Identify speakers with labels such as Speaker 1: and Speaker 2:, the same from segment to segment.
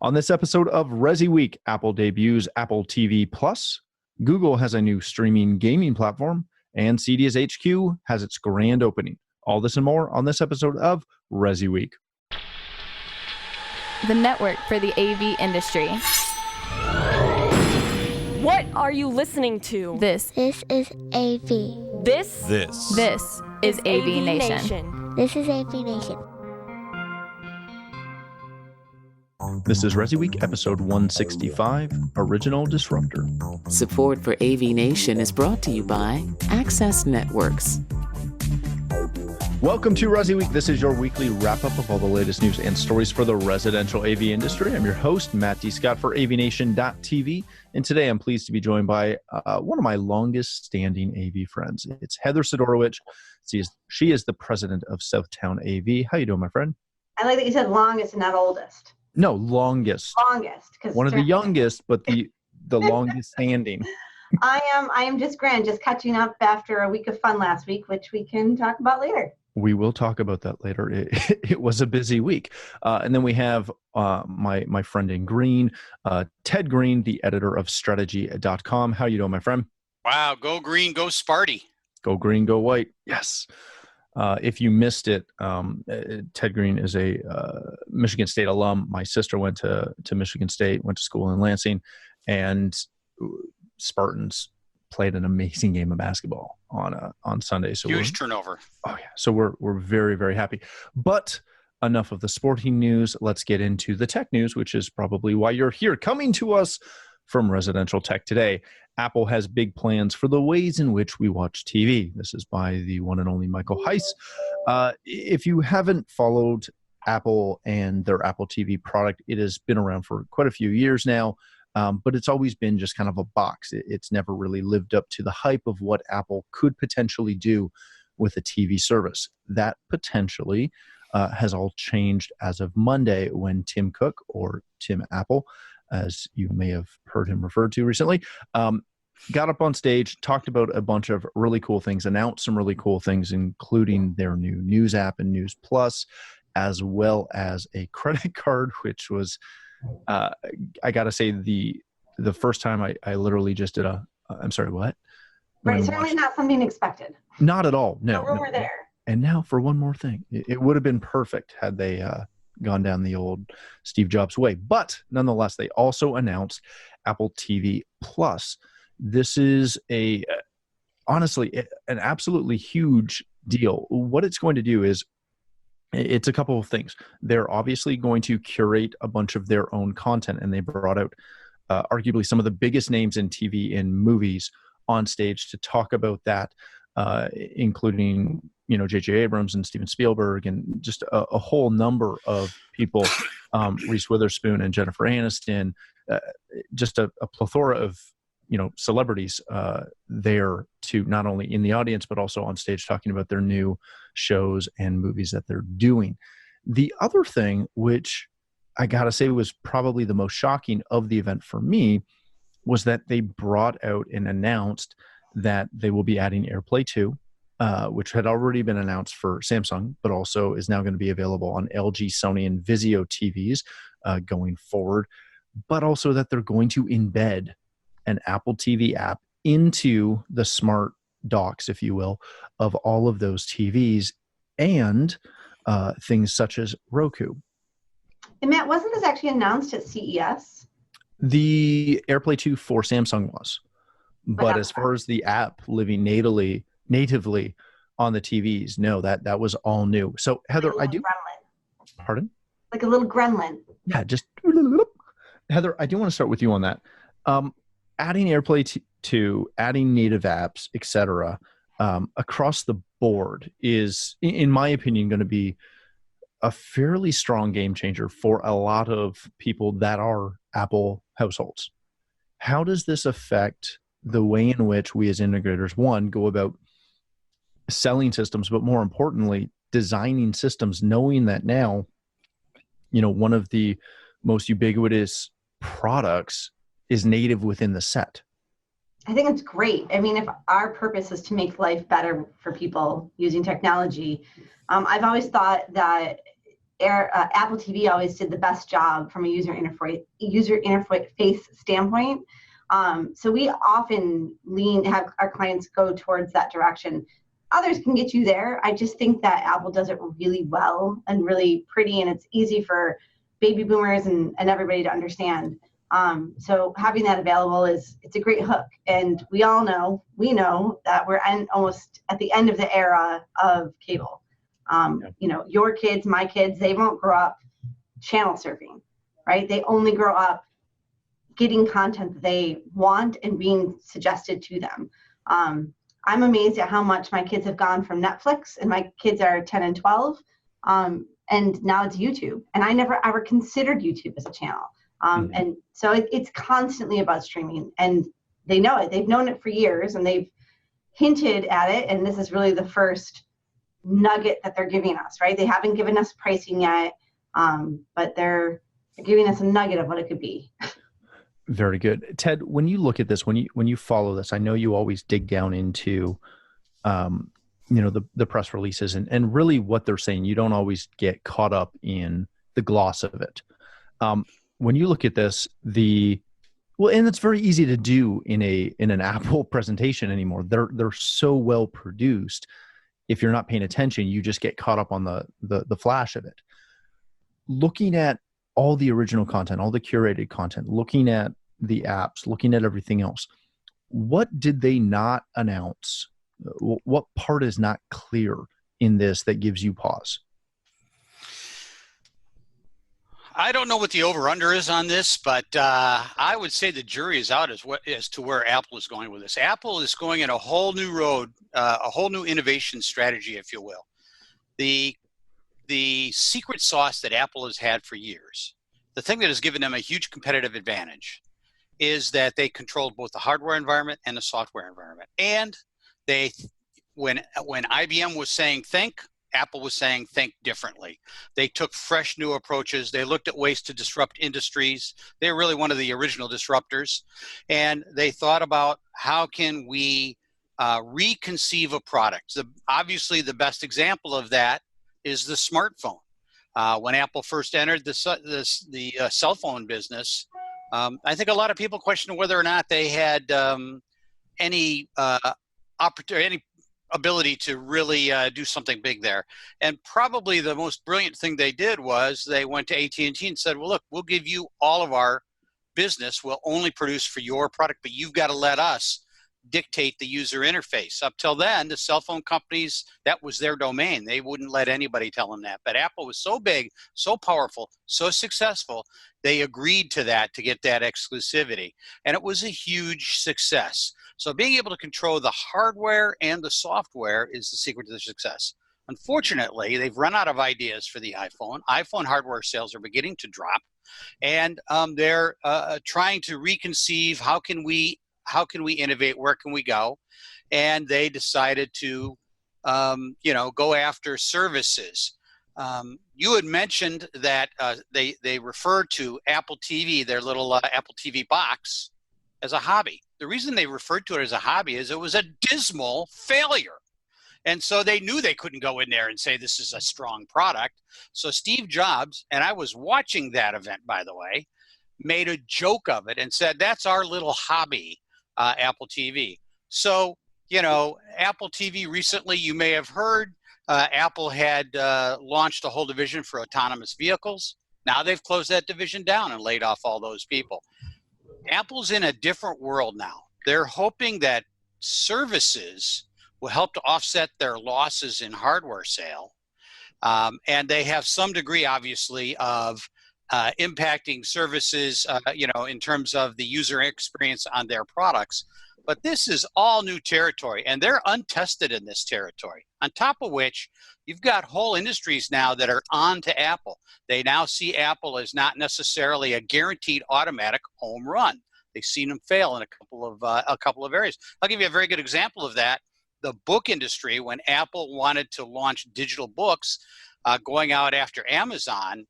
Speaker 1: On this episode of ResiWeek, Apple debuts Apple TV Plus, Google has a new streaming gaming platform, and CEDIA's HQ has its grand opening. All this and more on this episode of ResiWeek.
Speaker 2: The network for the AV industry.
Speaker 3: What are you listening to?
Speaker 2: This
Speaker 4: is AV.
Speaker 3: This
Speaker 2: is AVNation.
Speaker 4: This is AVNation.
Speaker 1: This is ResiWeek, episode 165, Original Disruptor.
Speaker 5: Support for AVNation is brought to you by Access Networks.
Speaker 1: Welcome to ResiWeek. This is your weekly wrap-up of all the latest news and stories for the residential AV industry. I'm your host, Matt D. Scott for AVNation.tv, and today I'm pleased to be joined by one of my longest-standing AV friends. It's Heather Sidorowicz. She is the president of Southtown AV. How you doing, my friend?
Speaker 6: I like that you said longest and not oldest.
Speaker 1: No, longest.
Speaker 6: Longest.
Speaker 1: One of the youngest, but the longest standing.
Speaker 6: I am just just catching up after a week of fun last week, which we can talk about later.
Speaker 1: We will talk about that later. It was a busy week. And then we have my friend in green, Ted Green, the editor of strategy.com. How you doing, my friend?
Speaker 7: Wow, go green, go Sparty.
Speaker 1: Go green, go white. Yes. If you missed it, Ted Green is a Michigan State alum. My sister went to Michigan State, went to school in Lansing, and Spartans played an amazing game of basketball on Sunday. So
Speaker 7: huge turnover.
Speaker 1: Oh yeah. So we're very, very happy. But enough of the sporting news. Let's get into the tech news, which is probably why you're here. Coming to us from Residential Tech today, Apple has big plans for the ways in which we watch TV. This is by the one and only Michael Heiss. If you haven't followed Apple and their Apple TV product, it has been around for quite a few years now, but it's always been just kind of a box. It's never really lived up to the hype of what Apple could potentially do with a TV service. That potentially has all changed as of Monday when Tim Cook, or Tim Apple, as you may have heard him referred to recently, got up on stage, talked about a bunch of really cool things, announced some really cool things, including their new News app and News Plus, as well as a credit card, which was, I got to say, the first time I literally just did I'm sorry, what?
Speaker 6: Right, certainly not something expected.
Speaker 1: Not at all, no.
Speaker 6: We're there.
Speaker 1: And now for one more thing. It would have been perfect had they gone down the old Steve Jobs way. But nonetheless, they also announced Apple TV Plus. This is honestly, an absolutely huge deal. What it's going to do is, it's a couple of things. They're obviously going to curate a bunch of their own content, and they brought out arguably some of the biggest names in TV and movies on stage to talk about that, including J.J. Abrams and Steven Spielberg, and just a whole number of people, Reese Witherspoon and Jennifer Aniston, just a plethora of celebrities there to not only in the audience but also on stage talking about their new shows and movies that they're doing. The other thing, which I gotta say was probably the most shocking of the event for me, was that they brought out and announced that they will be adding AirPlay 2, which had already been announced for Samsung, but also is now going to be available on LG, Sony, and Vizio TVs going forward, but also that they're going to embed an Apple TV app into the smart docks, if you will, of all of those TVs, and things such as Roku.
Speaker 6: And Matt, wasn't this actually announced at CES?
Speaker 1: The AirPlay 2 for Samsung was. But as far as the app living natively on the TVs, no, that was all new. So Heather,
Speaker 6: like
Speaker 1: gremlin. Pardon?
Speaker 6: Like a little gremlin.
Speaker 1: Yeah, just Heather, I do want to start with you on that. Adding AirPlay 2, adding native apps, etc., across the board is, in my opinion, going to be a fairly strong game changer for a lot of people that are Apple households. How does this affect the way in which we as integrators, one, go about selling systems, but more importantly, designing systems, knowing that now, one of the most ubiquitous products is native within the set?
Speaker 6: I think it's great. I mean, if our purpose is to make life better for people using technology, I've always thought that Apple TV always did the best job from a user interface standpoint. So we often have our clients go towards that direction. Others can get you there. I just think that Apple does it really well and really pretty, and it's easy for baby boomers and everybody to understand. So having that available it's a great hook. And we know that we're almost at the end of the era of cable. Your kids, my kids, they won't grow up channel surfing, right? They only grow up getting content that they want and being suggested to them. I'm amazed at how much my kids have gone from Netflix, and my kids are 10 and 12, and now it's YouTube. And I never ever considered YouTube as a channel. And so it's constantly about streaming, and they know it. They've known it for years, and they've hinted at it, and this is really the first nugget that they're giving us, right? They haven't given us pricing yet, but they're giving us a nugget of what it could be.
Speaker 1: Very good. Ted, when you look at this, when you follow this, I know you always dig down into, the press releases and really what they're saying. You don't always get caught up in the gloss of it. When you look at this, and it's very easy to do in an Apple presentation anymore. They're so well produced. If you're not paying attention, you just get caught up on the flash of it. Looking at all the original content, all the curated content, looking at the apps, looking at everything else, what did they not announce? What part is not clear in this that gives you pause?
Speaker 7: I don't know what the over-under is on this, but I would say the jury is out as to where Apple is going with this. Apple is going in a whole new road, a whole new innovation strategy, if you will. The secret sauce that Apple has had for years, the thing that has given them a huge competitive advantage, is that they controlled both the hardware environment and the software environment. And when IBM was saying think, Apple was saying think differently. They took fresh new approaches. They looked at ways to disrupt industries. They're really one of the original disruptors. And they thought about how can we reconceive a product. Obviously, the best example of that is the smartphone. When Apple first entered the cell phone business, I think a lot of people questioned whether or not they had any opportunity, any ability to really do something big there. And probably the most brilliant thing they did was they went to AT&T and said, well, look, we'll give you all of our business. We'll only produce for your product, but you've got to let us dictate the user interface. Up till then, the cell phone companies, that was their domain. They wouldn't let anybody tell them that. But Apple was so big, so powerful, so successful, they agreed to that to get that exclusivity. And it was a huge success. So being able to control the hardware and the software is the secret to their success. Unfortunately, they've run out of ideas for the iPhone. iPhone hardware sales are beginning to drop. And they're trying to reconceive how can we innovate, where can we go? And they decided to, go after services. You had mentioned that they referred to Apple TV, their little Apple TV box, as a hobby. The reason they referred to it as a hobby is it was a dismal failure. And so they knew they couldn't go in there and say this is a strong product. So Steve Jobs, and I was watching that event, by the way, made a joke of it and said, that's our little hobby, Apple TV. So, Apple TV recently, you may have heard, Apple had launched a whole division for autonomous vehicles. Now they've closed that division down and laid off all those people. Apple's in a different world now. They're hoping that services will help to offset their losses in hardware sale. And they have some degree, obviously, of impacting services, in terms of the user experience on their products. But this is all new territory, and they're untested in this territory. On top of which, you've got whole industries now that are on to Apple. They now see Apple as not necessarily a guaranteed automatic home run. They've seen them fail in a couple of areas. I'll give you a very good example of that. The book industry, when Apple wanted to launch digital books, going out after Amazon,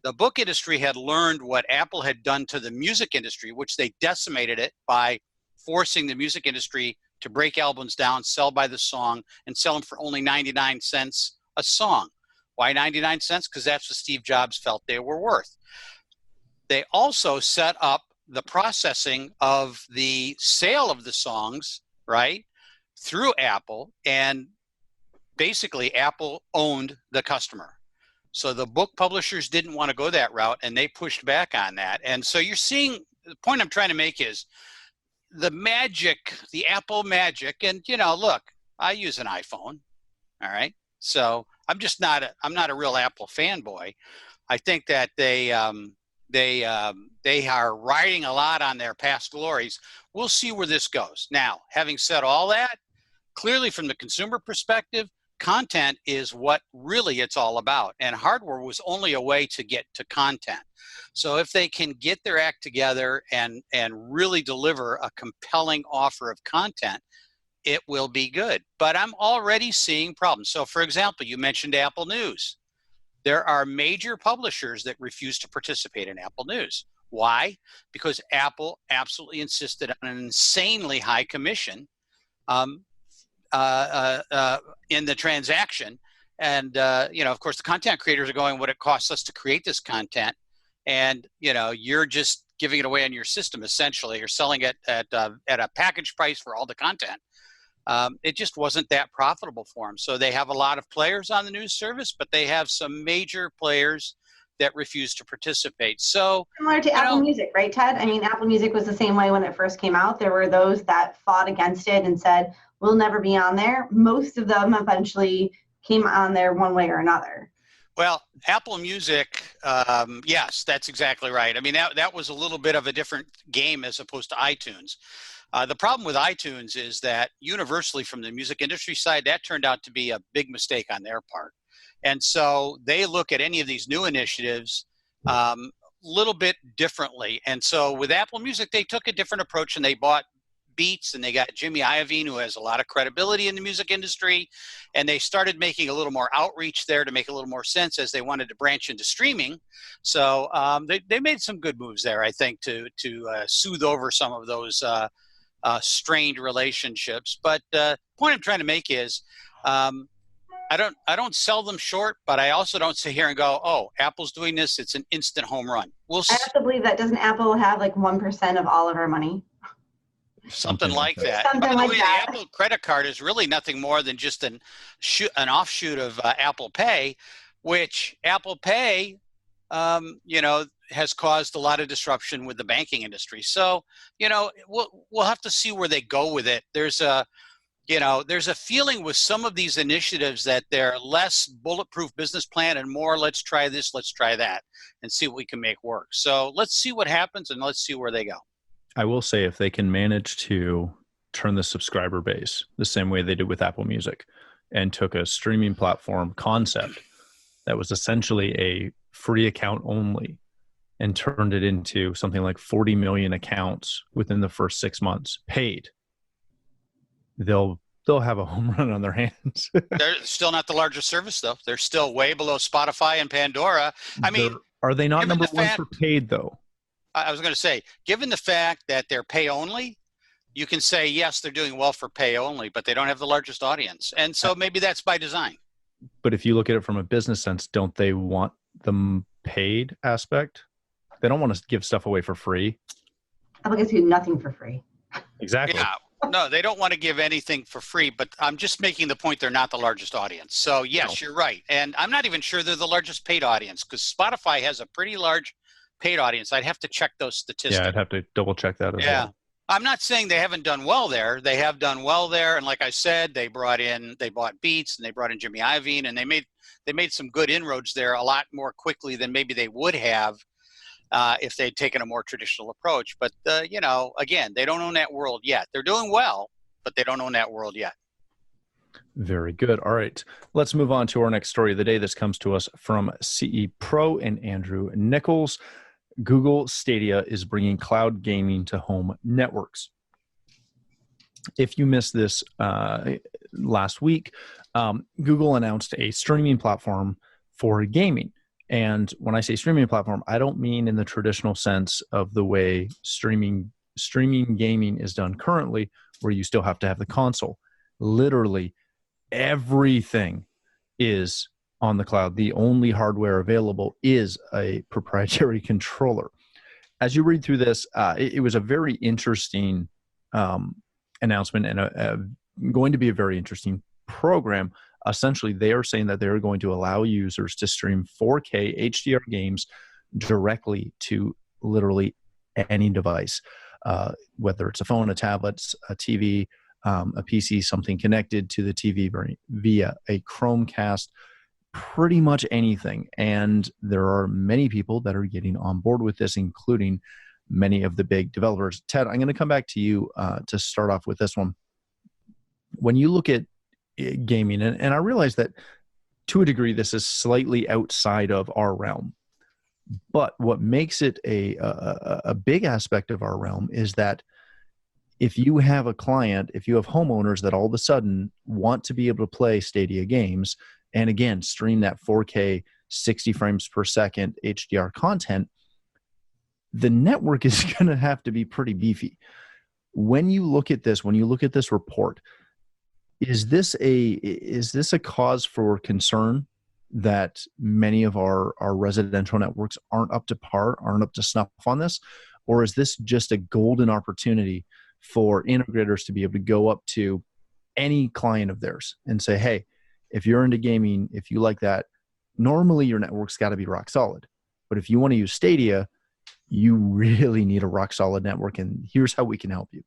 Speaker 7: the book industry had learned what Apple had done to the music industry, which they decimated it by forcing the music industry to break albums down, sell by the song, and sell them for only 99 cents a song. Why 99 cents? Because that's what Steve Jobs felt they were worth. They also set up the processing of the sale of the songs, right, through Apple, and basically Apple owned the customer. So the book publishers didn't want to go that route, and they pushed back on that. And so you're seeing, the point I'm trying to make is the magic, the Apple magic, and look, I use an iPhone, all right? So I'm not a real Apple fanboy. I think that they are riding a lot on their past glories. We'll see where this goes. Now, having said all that, clearly from the consumer perspective, content is what really it's all about. And hardware was only a way to get to content. So if they can get their act together and really deliver a compelling offer of content, it will be good. But I'm already seeing problems. So for example, you mentioned Apple News. There are major publishers that refuse to participate in Apple News. Why? Because Apple absolutely insisted on an insanely high commission in the transaction. And, of course, the content creators are going, what it costs us to create this content. And, you're just giving it away on your system, essentially. You're selling it at a package price for all the content. It just wasn't that profitable for them. So they have a lot of players on the news service, but they have some major players that refuse to participate. So
Speaker 6: similar to Apple Music, right, Ted? I mean, Apple Music was the same way when it first came out. There were those that fought against it and said, we'll never be on there. Most of them eventually came on there one way or another.
Speaker 7: Well, Apple Music, yes, that's exactly right. I mean, that was a little bit of a different game as opposed to iTunes. The problem with iTunes is that universally from the music industry side, that turned out to be a big mistake on their part. And so they look at any of these new initiatives a little bit differently. And so with Apple Music, they took a different approach, and they bought Beats, and they got Jimmy Iovine, who has a lot of credibility in the music industry, and they started making a little more outreach there to make a little more sense as they wanted to branch into streaming. So they made some good moves there, I think, to soothe over some of those strained relationships. But the point I'm trying to make is I don't sell them short, but I also don't sit here and go, oh, Apple's doing this, it's an instant home run.
Speaker 6: I have to believe that. Doesn't Apple have like 1% of all of our money?
Speaker 7: Something like that.
Speaker 6: Something
Speaker 7: By the
Speaker 6: like
Speaker 7: way,
Speaker 6: that.
Speaker 7: the Apple credit card is really nothing more than just an offshoot of Apple Pay, which Apple Pay, has caused a lot of disruption with the banking industry. So, we'll have to see where they go with it. There's a feeling with some of these initiatives that they're less bulletproof business plan and more, let's try this, let's try that, and see what we can make work. So let's see what happens, and let's see where they go.
Speaker 1: I will say, if they can manage to turn the subscriber base the same way they did with Apple Music and took a streaming platform concept that was essentially a free account only and turned it into something like 40 million accounts within the first 6 months paid, they'll have a home run on their hands.
Speaker 7: They're still not the largest service, though. They're still way below Spotify and Pandora. I mean,
Speaker 1: are they not number one
Speaker 7: fact,
Speaker 1: for paid, though?
Speaker 7: I was going to say, given the fact that they're pay only, you can say, yes, they're doing well for pay only, but they don't have the largest audience. And so maybe that's by design. But
Speaker 1: if you look at it from a business sense, don't they want the paid aspect? They don't want to give stuff away for free.
Speaker 6: Apple gives you nothing for free.
Speaker 1: Exactly.
Speaker 7: Yeah. No, they don't want to give anything for free, but I'm just making the point they're not the largest audience. So yes, You're right. And I'm not even sure they're the largest paid audience, because Spotify has a pretty large paid audience. I'd have to check those statistics.
Speaker 1: Yeah, I'd have to double check that as well.
Speaker 7: I'm not saying they haven't done well there. They have done well there. And like I said, they bought Beats, and they brought in Jimmy Iovine, and they made some good inroads there a lot more quickly than maybe they would have if they'd taken a more traditional approach. But, again, they don't own that world yet. They're doing well, but they don't own that world yet.
Speaker 1: Very good. All right. Let's move on to our next story of the day. This comes to us from CE Pro and Andrew Nichols. Google Stadia is bringing cloud gaming to home networks. If you missed this last week, Google announced a streaming platform for gaming. And when I say streaming platform, I don't mean in the traditional sense of the way streaming gaming is done currently, where you still have to have the console. Literally everything is on the cloud. The only hardware available is a proprietary controller. As you read through this, it was a very interesting announcement and going to be a very interesting program. Essentially, they are saying that they're going to allow users to stream 4K HDR games directly to literally any device, whether it's a phone, a tablet, a TV, a PC, something connected to the TV via a Chromecast, pretty much anything. And there are many people that are getting on board with this, including many of the big developers. Ted, I'm going to come back to you to start off with this one. When you look at gaming, and I realize that to a degree this is slightly outside of our realm, but what makes it a big aspect of our realm is that if you have a client, if you have homeowners that all of a sudden want to be able to play Stadia games, and again, stream that 4K 60 frames per second HDR content, the network is going to have to be pretty beefy. When you look at this report, is this a cause for concern that many of our residential networks aren't up to par, aren't up to snuff on this? Or is this just a golden opportunity for integrators to be able to go up to any client of theirs and say, hey, if you're into gaming, if you like that, normally your network's got to be rock solid. But if you want to use Stadia, you really need a rock solid network, and here's how we can help you.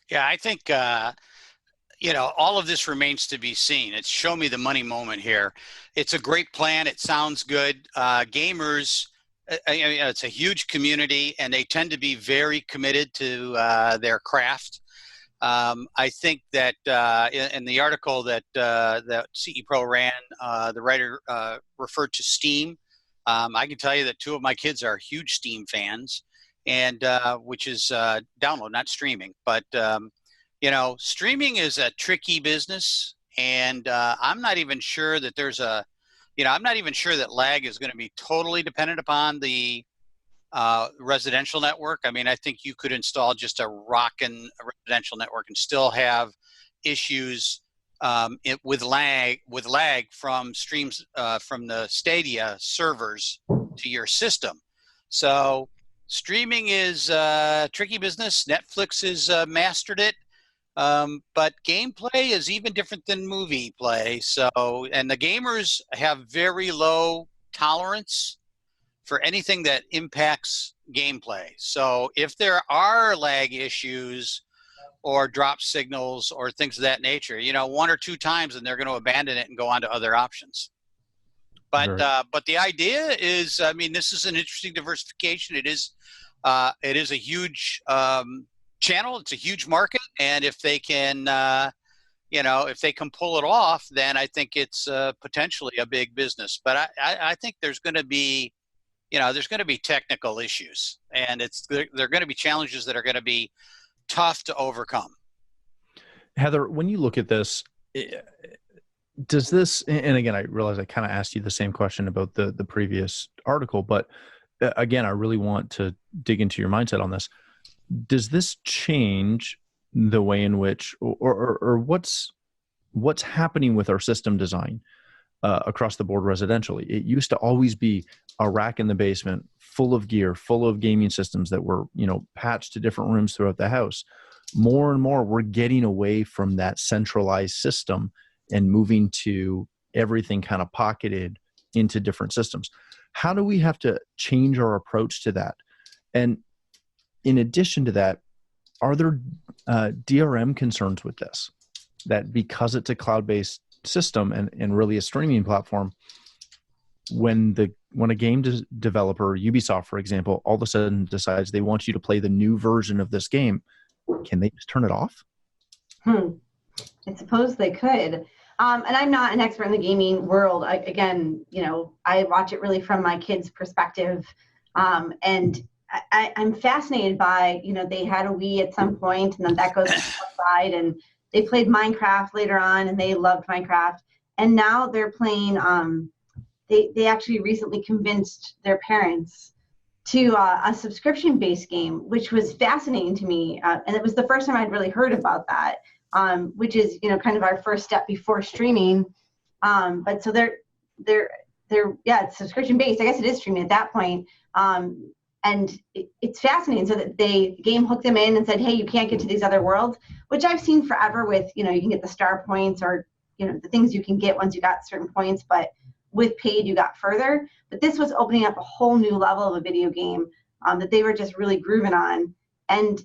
Speaker 7: Yeah, I think, all of this remains to be seen. It's show me the money moment here. It's a great plan. It sounds good. Gamers, it's a huge community, and they tend to be very committed to their craft. I think that in the article that CE Pro ran, the writer referred to Steam. I can tell you that 2 of my kids are huge Steam fans, and which is download, not streaming. But streaming is a tricky business, and I'm not even sure that I'm not even sure that lag is going to be totally dependent upon the residential network. I mean, I think you could install just a rockin' residential network and still have issues with lag from streams from the Stadia servers to your system. So streaming is tricky business. Netflix has mastered it. But gameplay is even different than movie play. So, and the gamers have very low tolerance for anything that impacts gameplay. So if there are lag issues or drop signals or things of that nature, 1 or 2 times, and they're going to abandon it and go on to other options. But the idea is, I mean, this is an interesting diversification. It is a huge channel. It's a huge market, and if they can, if they can pull it off, then I think it's potentially a big business. But I think there's going to be, there's going to be technical issues, and there are going to be challenges that are going to be tough to overcome.
Speaker 1: Heather, when you look at this, does this, and again, I realize I kind of asked you the same question about the previous article, but again, I really want to dig into your mindset on this. Does this change the way in which, or what's happening with our system design across the board residentially? It used to always be a rack in the basement full of gear, full of gaming systems that were, patched to different rooms throughout the house. More and more, we're getting away from that centralized system and moving to everything kind of pocketed into different systems. How do we have to change our approach to that? And in addition to that, are there DRM concerns with this? That because it's a cloud-based system and really a streaming platform, when a game developer, Ubisoft, for example, all of a sudden decides they want you to play the new version of this game, can they just turn it off?
Speaker 6: I suppose they could. And I'm not an expert in the gaming world. I watch it really from my kids' perspective. And I'm fascinated by, they had a Wii at some point, and then that goes outside, and they played Minecraft later on, and they loved Minecraft. And now they're playing, they actually recently convinced their parents to a subscription-based game, which was fascinating to me. And it was the first time I'd really heard about that, which is, kind of our first step before streaming. But so it's subscription based. I guess it is streaming at that point. And it's fascinating. So that the game hooked them in and said, hey, you can't get to these other worlds, which I've seen forever with, you can get the star points or, the things you can get once you got certain points, but with paid, you got further. But this was opening up a whole new level of a video game that they were just really grooving on. And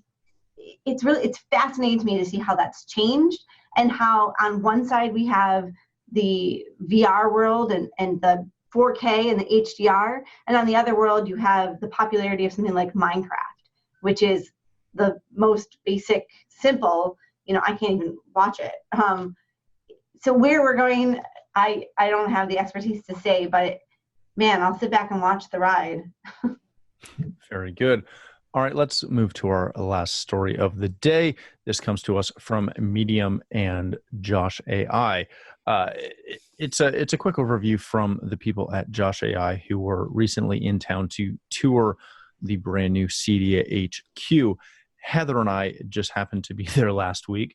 Speaker 6: it's fascinating to me to see how that's changed and how on one side we have the VR world and the 4K and the HDR, and on the other world you have the popularity of something like Minecraft, which is the most basic, simple, I can't even watch it. So where we're going, I don't have the expertise to say, but man, I'll sit back and watch the ride.
Speaker 1: Very good. All right, let's move to our last story of the day. This comes to us from Medium and Josh AI. It's a quick overview from the people at Josh AI who were recently in town to tour the brand new CEDIA HQ. Heather and I just happened to be there last week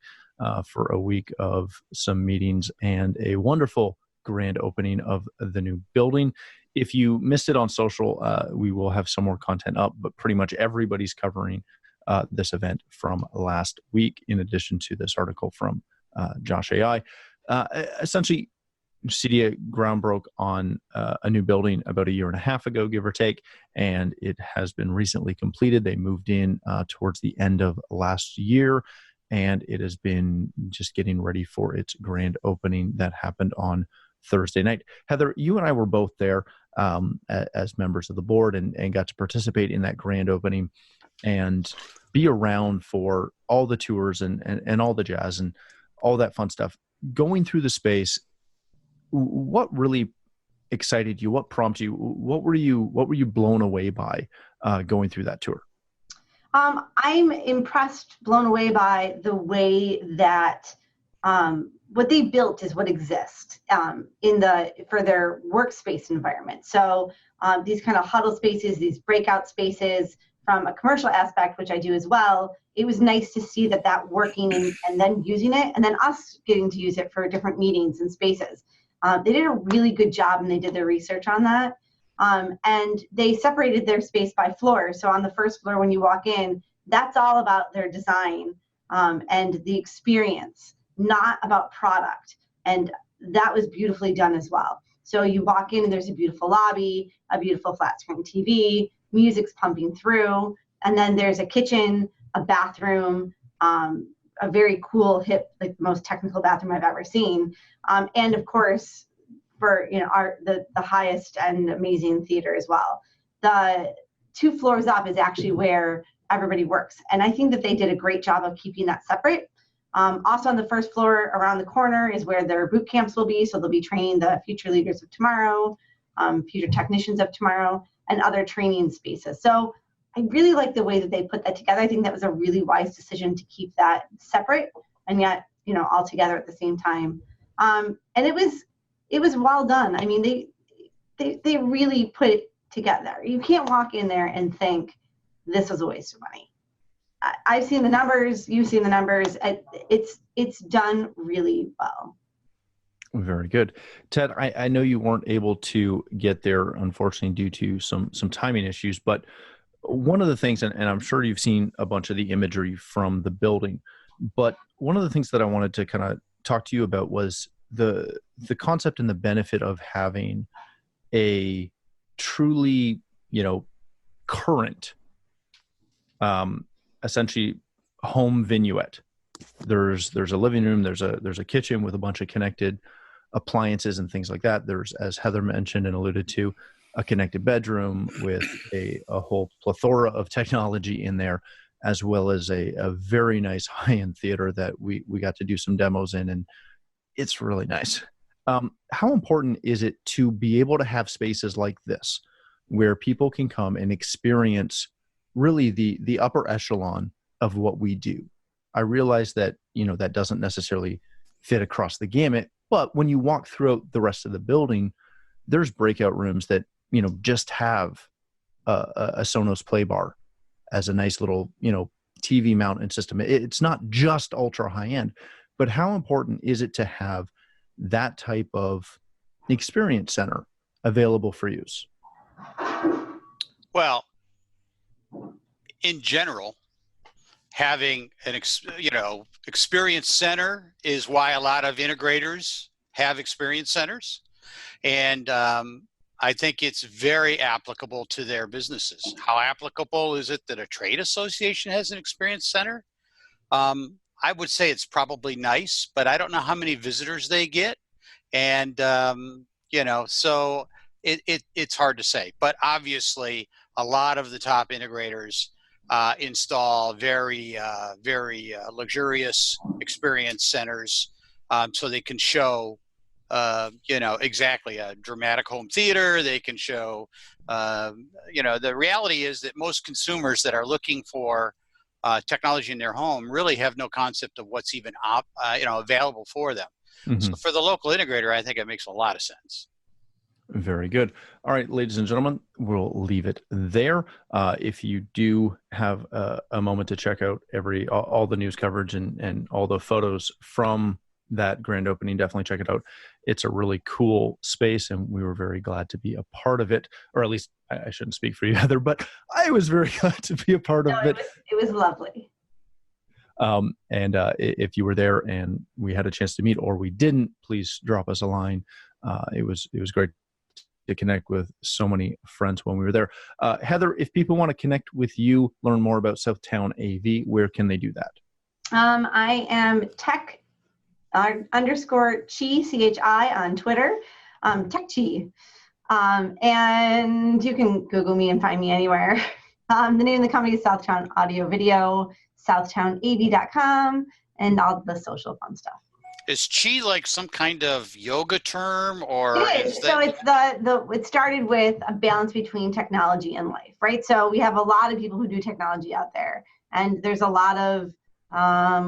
Speaker 1: for a week of some meetings and a wonderful grand opening of the new building. If you missed it on social, we will have some more content up, but pretty much everybody's covering this event from last week, in addition to this article from Josh AI. Essentially, CEDIA ground broke on a new building about a year and a half ago, give or take, and it has been recently completed. They moved in towards the end of last year, and it has been just getting ready for its grand opening that happened on Thursday night. Heather, you and I were both there as members of the board and got to participate in that grand opening and be around for all the tours and all the jazz and all that fun stuff. Going through the space, what really excited you? What prompted you? What were you blown away by going through that tour?
Speaker 6: I'm impressed, blown away by the way that what they built is what exists for their workspace environment. So these kind of huddle spaces, these breakout spaces, from a commercial aspect, which I do as well, it was nice to see that working and then using it, and then us getting to use it for different meetings and spaces. They did a really good job, and they did their research on that. And they separated their space by floor. So on the first floor, when you walk in, that's all about their design and the experience, not about product. And that was beautifully done as well. So you walk in and there's a beautiful lobby, a beautiful flat screen TV, music's pumping through, and then there's a kitchen, a bathroom, a very cool, hip, like the most technical bathroom I've ever seen. And of course, for the highest and amazing theater as well. The 2 floors up is actually where everybody works. And I think that they did a great job of keeping that separate. Also on the first floor around the corner is where their boot camps will be. So they'll be training the future leaders of tomorrow, future technicians of tomorrow, and other training spaces. So I really like the way that they put that together. I think that was a really wise decision to keep that separate and yet, all together at the same time. And it was well done. I mean, they really put it together. You can't walk in there and think this was a waste of money. I've seen the numbers. You've seen the numbers. It's done really well.
Speaker 1: Very good. Ted, I know you weren't able to get there, unfortunately, due to some timing issues, but one of the things, and I'm sure you've seen a bunch of the imagery from the building, but one of the things that I wanted to kind of talk to you about was the concept and the benefit of having a truly, current, essentially home vignette. There's a living room, there's a kitchen with a bunch of connected appliances and things like that. There's, as Heather mentioned and alluded to, a connected bedroom with a whole plethora of technology in there, as well as a very nice high-end theater that we got to do some demos in, and it's really nice. How important is it to be able to have spaces like this where people can come and experience really the upper echelon of what we do? I realize that, that doesn't necessarily fit across the gamut, but when you walk throughout the rest of the building, there's breakout rooms that, just have a Sonos play bar as a nice little, TV mounted system. It's not just ultra high end, but how important is it to have that type of experience center available for use?
Speaker 7: Well, in general, having an experience center is why a lot of integrators have experience centers, and I think it's very applicable to their businesses. How applicable is it that a trade association has an experience center? I would say it's probably nice, but I don't know how many visitors they get, and so it's hard to say. But obviously, a lot of the top integrators install very luxurious experience centers, so they can show exactly a dramatic home theater. They can show the reality is that most consumers that are looking for technology in their home really have no concept of what's even available for them.
Speaker 1: Mm-hmm.
Speaker 7: So for the local integrator, I think it makes a lot of sense.
Speaker 1: Very good. All right, ladies and gentlemen, we'll leave it there. If you do have a moment to check out all the news coverage and all the photos from that grand opening, definitely check it out. It's a really cool space, and we were very glad to be a part of it. Or at least I shouldn't speak for you, Heather, but I was very glad to be a part of it.
Speaker 6: It was lovely.
Speaker 1: And if you were there and we had a chance to meet, or we didn't, please drop us a line. It was great to connect with so many friends when we were there. Heather, if people want to connect with you, learn more about Southtown AV, where can they do that?
Speaker 6: I am tech _chi, CHI on Twitter, tech chi. And you can Google me and find me anywhere. The name of the company is Southtown Audio Video, SouthtownAV.com, and all the social fun stuff.
Speaker 7: Is chi like some kind of yoga term, or
Speaker 6: it is? So it's it started with a balance between technology and life, right? So we have a lot of people who do technology out there, and there's a lot of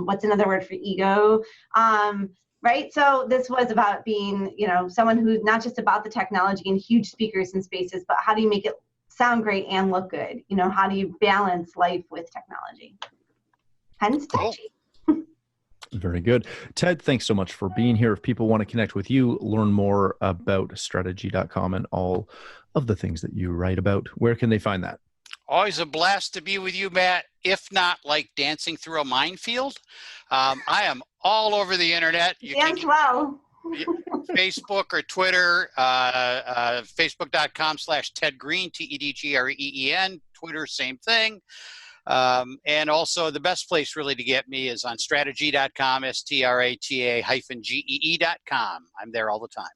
Speaker 6: what's another word for ego, right? So this was about being, someone who's not just about the technology and huge speakers and spaces, but how do you make it sound great and look good? How do you balance life with technology? Hence,
Speaker 7: cool.
Speaker 1: Very good. Ted, thanks so much for being here. If people want to connect with you, learn more about strategy.com and all of the things that you write about, where can they find that?
Speaker 7: Always a blast to be with you, Matt. If not like dancing through a minefield, I am all over the internet.
Speaker 6: You dance well.
Speaker 7: Facebook or Twitter, facebook.com/Ted Green, TEDGREEN. Twitter, same thing. And also the best place really to get me is on strategy.com, strata-gee.com. I'm there all the time.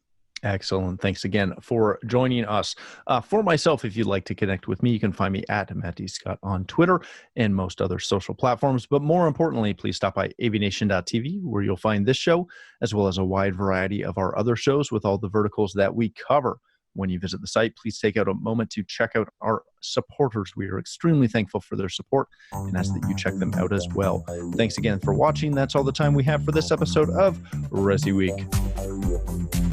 Speaker 1: Excellent. Thanks again for joining us. For myself, if you'd like to connect with me, you can find me at Matt D. Scott on Twitter and most other social platforms. But more importantly, please stop by AVNation.tv, where you'll find this show, as well as a wide variety of our other shows with all the verticals that we cover. When you visit the site, please take out a moment to check out our supporters. We are extremely thankful for their support and ask that you check them out as well. Thanks again for watching. That's all the time we have for this episode of ResiWeek.